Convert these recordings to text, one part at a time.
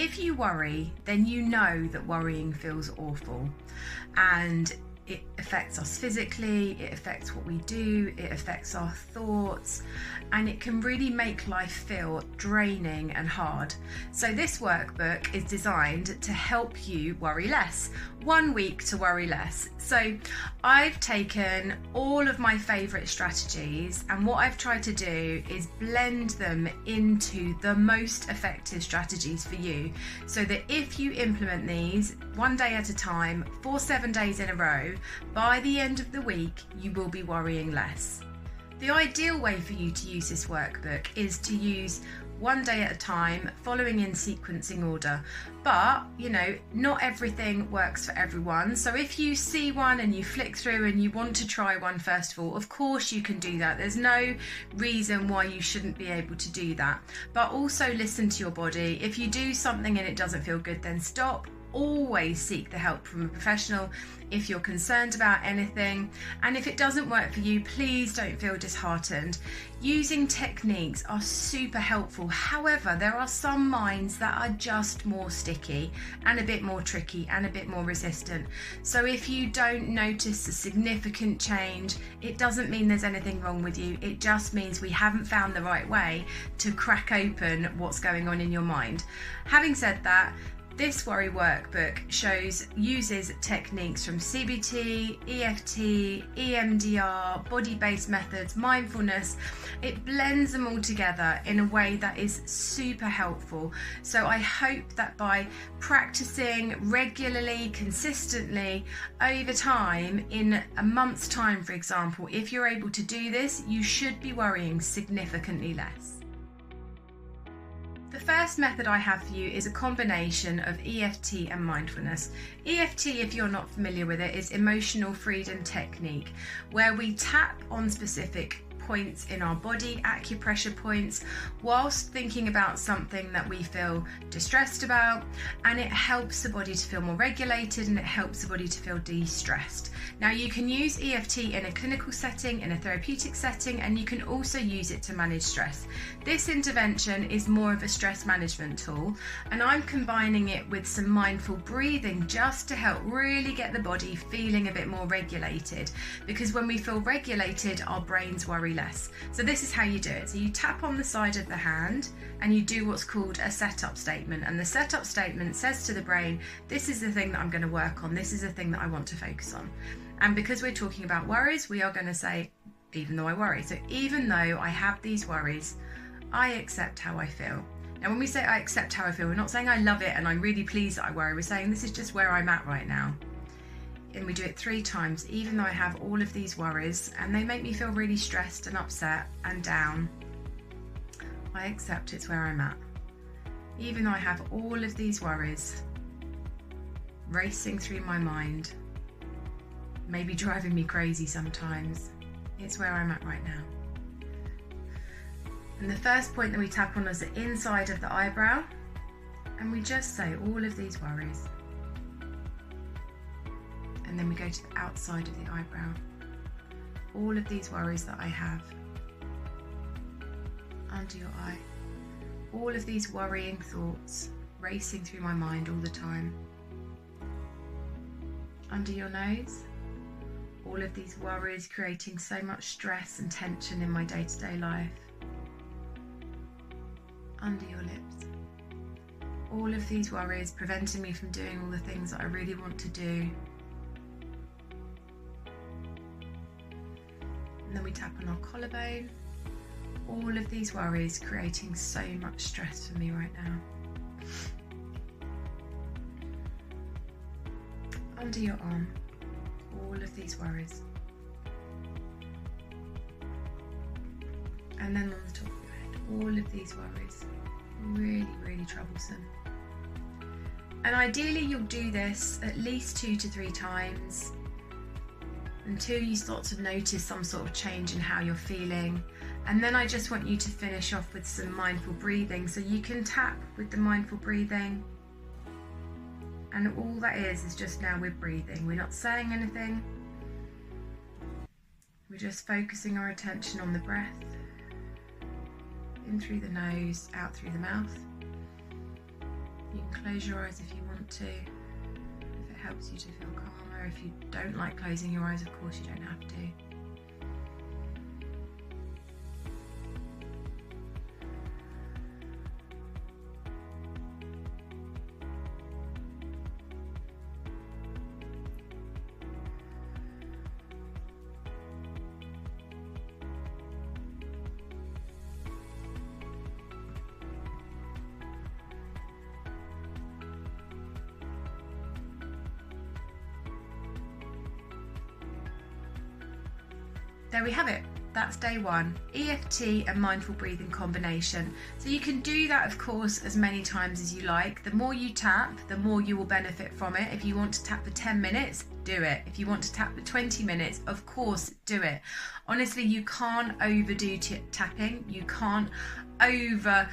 If you worry, then you know that worrying feels awful, and it affects us physically, it affects what we do, it affects our thoughts, and it can really make life feel draining and hard. So this workbook is designed to help you worry less. 1 week to worry less. So I've taken all of my favourite strategies, and what I've tried to do is blend them into the most effective strategies for you, so that if you implement these 1 day at a time for 7 days in a row, by the end of the week you will be worrying less. The ideal way for you to use this workbook is to use 1 day at a time, following in sequencing order. But, not everything works for everyone. So if you see one and you flick through and you want to try one first of all, of course you can do that. There's no reason why you shouldn't be able to do that. But also listen to your body. If you do something and it doesn't feel good, then stop. Always seek the help from a professional if you're concerned about anything, and if it doesn't work for you, please don't feel disheartened. Using techniques are super helpful. However, there are some minds that are just more sticky and a bit more tricky and a bit more resistant. So if you don't notice a significant change, it doesn't mean there's anything wrong with you. It just means we haven't found the right way to crack open what's going on in your mind. Having said that, this worry workbook uses techniques from CBT, EFT, EMDR, body-based methods, mindfulness. It blends them all together in a way that is super helpful. So I hope that by practicing regularly, consistently, over time, in a month's time, for example, if you're able to do this, you should be worrying significantly less. The first method I have for you is a combination of EFT and mindfulness. EFT, if you're not familiar with it, is emotional freedom technique, where we tap on specific points in our body, acupressure points, whilst thinking about something that we feel distressed about, and it helps the body to feel more regulated and it helps the body to feel de-stressed. Now you can use EFT in a clinical setting, in a therapeutic setting, and you can also use it to manage stress. This intervention is more of a stress management tool, and I'm combining it with some mindful breathing just to help really get the body feeling a bit more regulated, because when we feel regulated, our brains worry less. So this is how you do it. So you tap on the side of the hand and you do what's called a setup statement, and the setup statement says to the brain, this is the thing that I'm going to work on, this is the thing that I want to focus on. And because we're talking about worries, we are going to say, even though I worry. So even though I have these worries, I accept how I feel. Now when we say I accept how I feel, we're not saying I love it and I'm really pleased that I worry. We're saying this is just where I'm at right now. And we do it 3 times. Even though I have all of these worries and they make me feel really stressed and upset and down, I accept it's where I'm at. Even though I have all of these worries racing through my mind, maybe driving me crazy sometimes, it's where I'm at right now. And the first point that we tap on is the inside of the eyebrow, and we just say all of these worries. And then we go to the outside of the eyebrow. All of these worries that I have. Under your eye. All of these worrying thoughts racing through my mind all the time. Under your nose. All of these worries creating so much stress and tension in my day-to-day life. Under your lips. All of these worries preventing me from doing all the things that I really want to do. And then we tap on our collarbone. All of these worries creating so much stress for me right now. Under your arm. All of these worries. And then on the top of your head, all of these worries. Really, really troublesome. And ideally you'll do this at least 2 to 3 times until you start to notice some sort of change in how you're feeling. And then I just want you to finish off with some mindful breathing. So you can tap with the mindful breathing. And all that is just now we're breathing. We're not saying anything. We're just focusing our attention on the breath. In through the nose, out through the mouth. You can close your eyes if you want to, if it helps you to feel calmer. If you don't like closing your eyes, of course you don't have to. There we have it. That's day one, EFT and mindful breathing combination. So you can do that, of course, as many times as you like. The more you tap, the more you will benefit from it. If you want to tap for 10 minutes, do it. If you want to tap for 20 minutes, of course, do it. Honestly, you can't overdo tapping. You can't over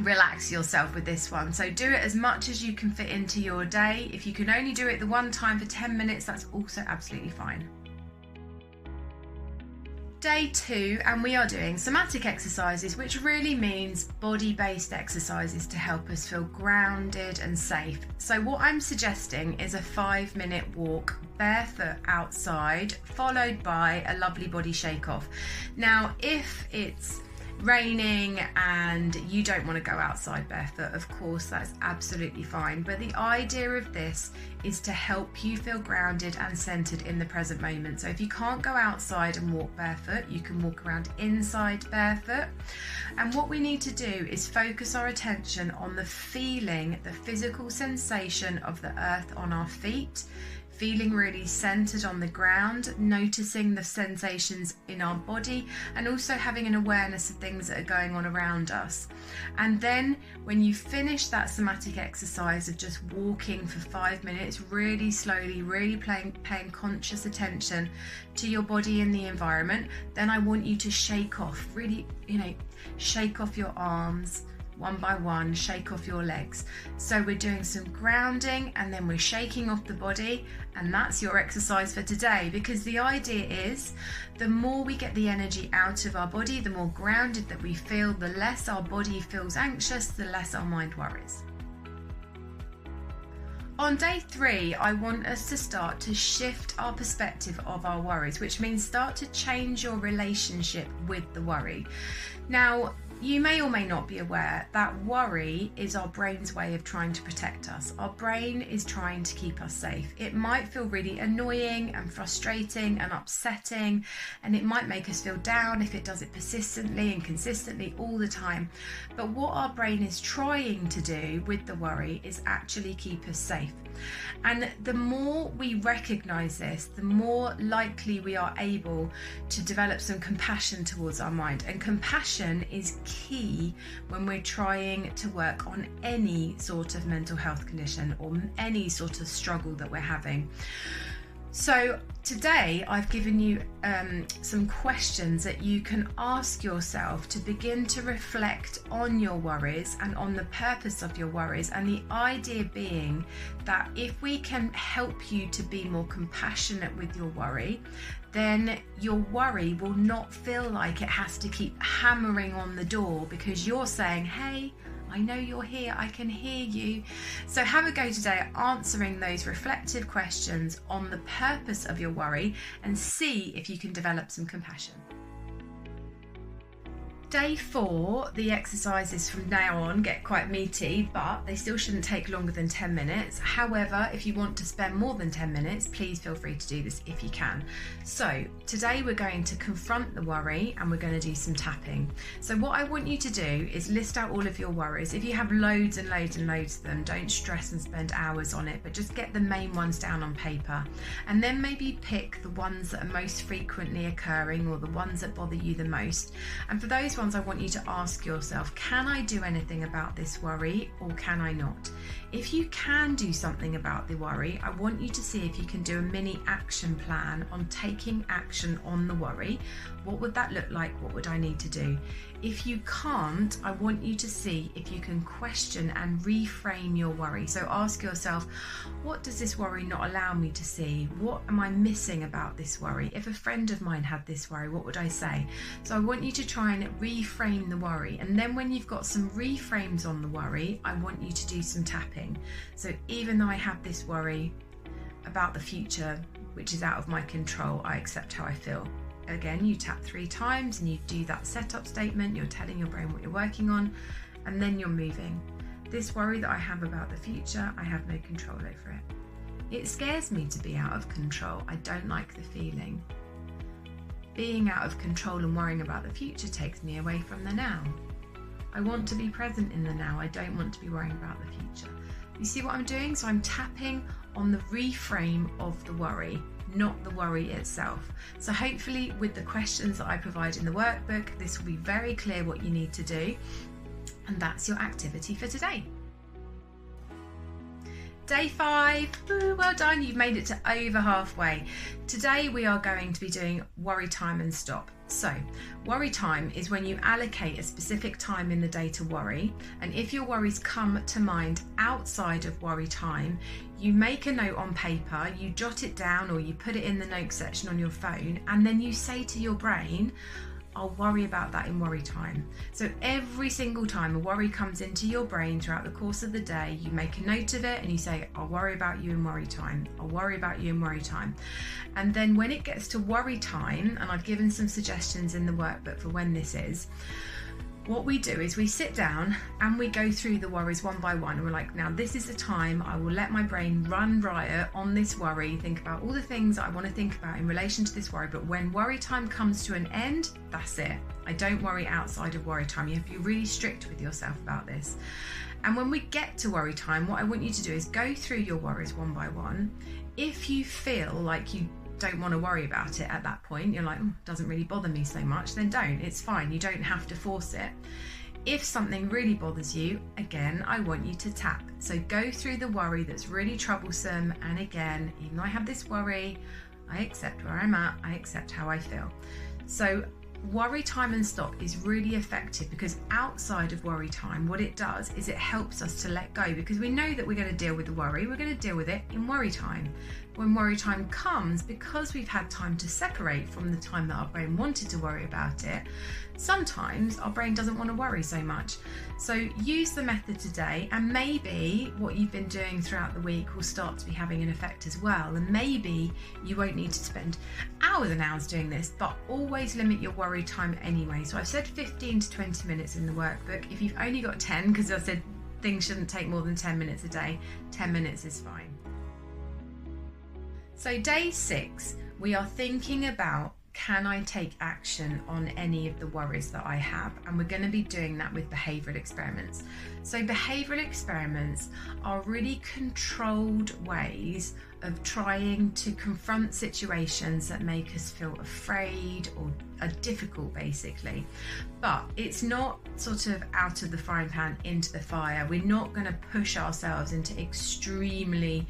relax yourself with this one. So do it as much as you can fit into your day. If you can only do it the one time for 10 minutes, that's also absolutely fine. Day two, and we are doing somatic exercises, which really means body-based exercises to help us feel grounded and safe. So what I'm suggesting is a 5-minute walk barefoot outside, followed by a lovely body shake off. Now, if it's raining and you don't want to go outside barefoot, of course that's absolutely fine, but the idea of this is to help you feel grounded and centered in the present moment. So if you can't go outside and walk barefoot, you can walk around inside barefoot, and what we need to do is focus our attention on the feeling, the physical sensation of the earth on our feet, feeling really centered on the ground, noticing the sensations in our body, and also having an awareness of things that are going on around us. And then when you finish that somatic exercise of just walking for 5 minutes, really slowly, really paying conscious attention to your body and the environment, then I want you to shake off, really, shake off your arms, one by one, shake off your legs. So we're doing some grounding and then we're shaking off the body, and that's your exercise for today, because the idea is the more we get the energy out of our body, the more grounded that we feel, the less our body feels anxious, the less our mind worries. On day three, I want us to start to shift our perspective of our worries, which means start to change your relationship with the worry. Now, you may or may not be aware that worry is our brain's way of trying to protect us. Our brain is trying to keep us safe. It might feel really annoying and frustrating and upsetting, and it might make us feel down if it does it persistently and consistently all the time. But what our brain is trying to do with the worry is actually keep us safe. And the more we recognize this, the more likely we are able to develop some compassion towards our mind. And compassion is key when we're trying to work on any sort of mental health condition or any sort of struggle that we're having. So today I've given you some questions that you can ask yourself to begin to reflect on your worries and on the purpose of your worries, and the idea being that if we can help you to be more compassionate with your worry, then your worry will not feel like it has to keep hammering on the door, because you're saying, hey, I know you're here, I can hear you. So have a go today at answering those reflective questions on the purpose of your worry and see if you can develop some compassion. Day 4, the exercises from now on get quite meaty, but they still shouldn't take longer than 10 minutes. However, if you want to spend more than 10 minutes, please feel free to do this if you can. So today we're going to confront the worry and we're going to do some tapping. So what I want you to do is list out all of your worries. If you have loads and loads and loads of them, don't stress and spend hours on it, but just get the main ones down on paper. And then maybe pick the ones that are most frequently occurring or the ones that bother you the most. And for those ones, I want you to ask yourself, can I do anything about this worry or can I not? If you can do something about the worry, I want you to see if you can do a mini action plan on taking action on the worry. What would that look like? What would I need to do? If you can't, I want you to see if you can question and reframe your worry. So ask yourself, what does this worry not allow me to see? What am I missing about this worry? If a friend of mine had this worry, what would I say? So I want you to try and reframe the worry. And then when you've got some reframes on the worry, I want you to do some tapping. So even though I have this worry about the future, which is out of my control, I accept how I feel. Again, you tap 3 times and you do that setup statement. You're telling your brain what you're working on, and then you're moving. This worry that I have about the future, I have no control over it. It scares me to be out of control. I don't like the feeling. Being out of control and worrying about the future takes me away from the now. I want to be present in the now. I don't want to be worrying about the future. You see what I'm doing? So I'm tapping on the reframe of the worry, not the worry itself. So hopefully with the questions that I provide in the workbook, this will be very clear what you need to do. And that's your activity for today. Day 5, ooh, well done, you've made it to over halfway. Today we are going to be doing worry time and stop. So worry time is when you allocate a specific time in the day to worry, and if your worries come to mind outside of worry time, you make a note on paper, you jot it down or you put it in the notes section on your phone, and then you say to your brain, I'll worry about that in worry time. So every single time a worry comes into your brain throughout the course of the day, you make a note of it and you say, I'll worry about you in worry time. I'll worry about you in worry time. And then when it gets to worry time, and I've given some suggestions in the workbook for when this is, what we do is we sit down and we go through the worries one by one. And we're like, now this is the time I will let my brain run riot on this worry, think about all the things that I want to think about in relation to this worry. But when worry time comes to an end, that's it. I don't worry outside of worry time. You have to be really strict with yourself about this. And when we get to worry time, what I want you to do is go through your worries one by one. If you feel like you don't want to worry about it at that point, you're like, doesn't really bother me so much, then don't. It's fine. You don't have to force it. If something really bothers you, again, I want you to tap. So go through the worry that's really troublesome, and again, even though I have this worry, I accept where I'm at, I accept how I feel. So worry time and stop is really effective, because outside of worry time, what it does is it helps us to let go, because we know that we're going to deal with the worry, we're going to deal with it in worry time. When worry time comes, because we've had time to separate from the time that our brain wanted to worry about it, sometimes our brain doesn't want to worry so much. So use the method today, and maybe what you've been doing throughout the week will start to be having an effect as well. And maybe you won't need to spend hours and hours doing this, but always limit your worry time anyway. So I've said 15 to 20 minutes in the workbook. If you've only got 10, because I said things shouldn't take more than 10 minutes a day, 10 minutes is fine. So day 6, we are thinking about, can I take action on any of the worries that I have? And we're going to be doing that with behavioural experiments. So behavioural experiments are really controlled ways of trying to confront situations that make us feel afraid or are difficult, basically. But it's not sort of out of the frying pan into the fire. We're not going to push ourselves into extremely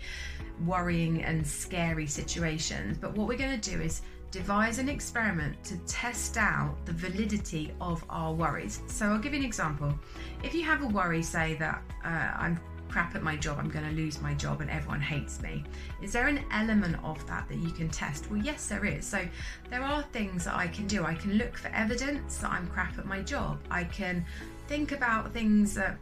worrying and scary situations. But what we're going to do is devise an experiment to test out the validity of our worries. So I'll give you an example. If you have a worry, say that I'm crap at my job, I'm going to lose my job and everyone hates me. Is there an element of that that you can test? Well, yes, there is. So there are things that I can do. I can look for evidence that I'm crap at my job. I can think about things that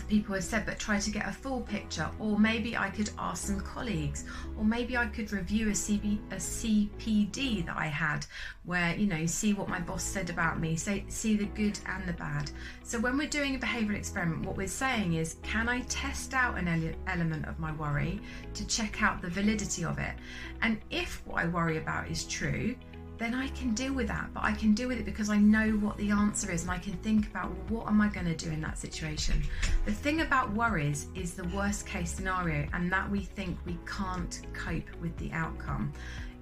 people have said, but try to get a full picture. Or maybe I could ask some colleagues, or maybe I could review a CPD that I had, where, you know, see what my boss said about me, see the good and the bad. So when we're doing a behavioural experiment, what we're saying is, can I test out an element of my worry to check out the validity of it? And if what I worry about is true, then I can deal with that. But I can deal with it because I know what the answer is, and I can think about, well, what am I going to do in that situation? The thing about worries is the worst case scenario, and that we think we can't cope with the outcome.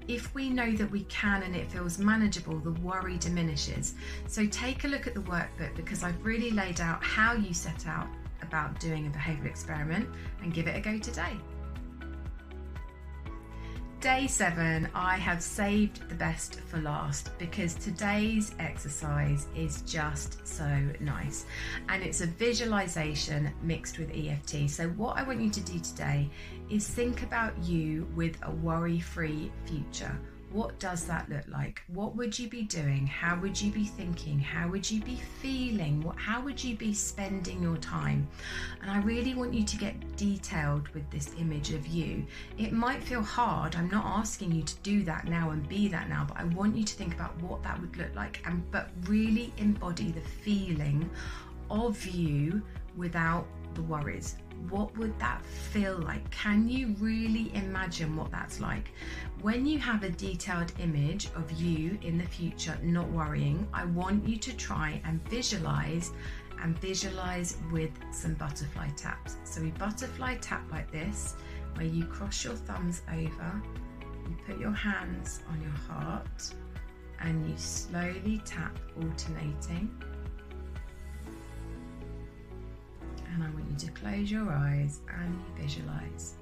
If we know that we can and it feels manageable, the worry diminishes. So take a look at the workbook, because I've really laid out how you set out about doing a behavioural experiment, and give it a go today. Day 7, I have saved the best for last, because today's exercise is just so nice, and it's a visualization mixed with EFT. So what I want you to do today is think about you with a worry-free future. What does that look like? What would you be doing? How would you be thinking? How would you be feeling? How would you be spending your time? And I really want you to get detailed with this image of you. It might feel hard. I'm not asking you to do that now and be that now, but I want you to think about what that would look like, but really embody the feeling of you without the worries. What would that feel like? Can you really imagine what that's like? When you have a detailed image of you in the future not worrying, I want you to try and visualize with some butterfly taps. So we butterfly tap like this, where you cross your thumbs over, you put your hands on your heart, and you slowly tap, alternating. And I want you to close your eyes and visualize.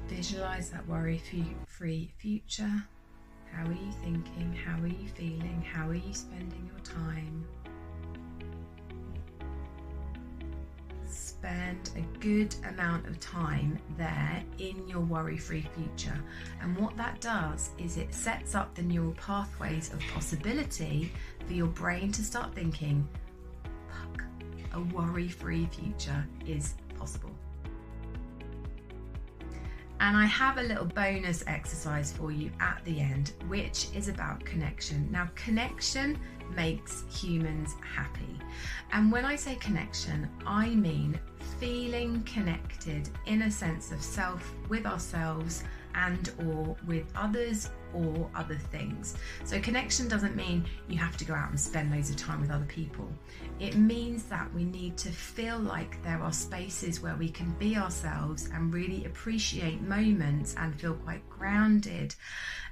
Visualize that worry-free future. How are you thinking? How are you feeling? How are you spending your time? Spend a good amount of time there in your worry-free future. And what that does is it sets up the neural pathways of possibility for your brain to start thinking, a worry-free future is possible. And I have a little bonus exercise for you at the end, which is about connection. Now, connection makes humans happy. And when I say connection, I mean feeling connected in a sense of self with ourselves and or with others or other things. So connection doesn't mean you have to go out and spend loads of time with other people. It means that we need to feel like there are spaces where we can be ourselves and really appreciate moments and feel quite grounded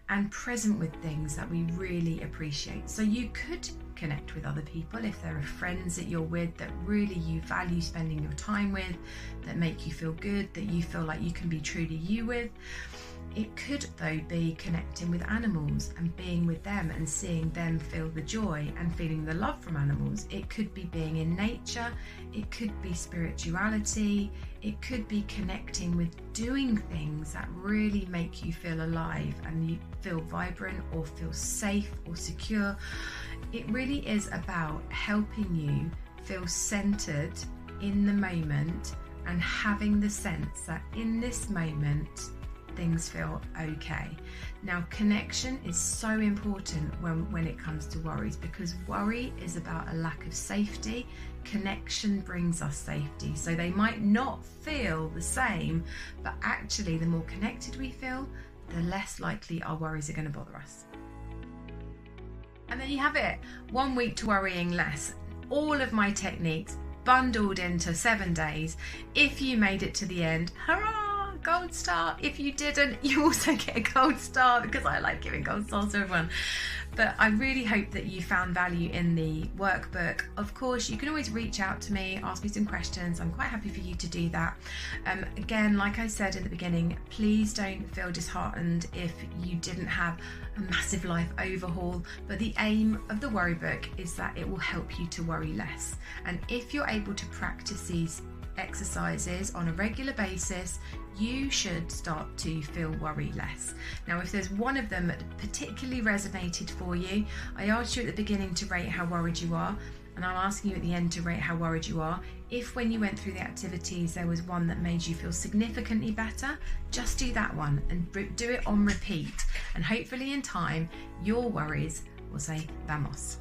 and present with things that we really appreciate. So you could connect with other people if there are friends that you're with that really you value spending your time with, that make you feel good, that you feel like you can be true to you with. It could, though, be connecting with animals and being with them and seeing them feel the joy and feeling the love from animals. It could be being in nature. It could be spirituality. It could be connecting with doing things that really make you feel alive and you feel vibrant or feel safe or secure. It really is about helping you feel centered in the moment and having the sense that in this moment, things feel okay. Now, connection is so important when it comes to worries, because worry is about a lack of safety. Connection brings us safety. So they might not feel the same, but actually the more connected we feel, the less likely our worries are going to bother us. And there you have it. 1 week to worrying less. All of my techniques bundled into 7 days. If you made it to the end, hurrah! Gold star. If you didn't, you also get a gold star, because I like giving gold stars to everyone. But I really hope that you found value in the workbook. Of course, you can always reach out to me, ask me some questions. I'm quite happy for you to do that. Again, like I said at the beginning, please don't feel disheartened if you didn't have a massive life overhaul. But the aim of the workbook is that it will help you to worry less. And if you're able to practice these exercises on a regular basis, you should start to feel worry less. Now, if there's one of them that particularly resonated for you, I asked you at the beginning to rate how worried you are, and I'm asking you at the end to rate how worried you are. If when you went through the activities there was one that made you feel significantly better, just do that one and do it on repeat, and hopefully in time your worries will say vamos.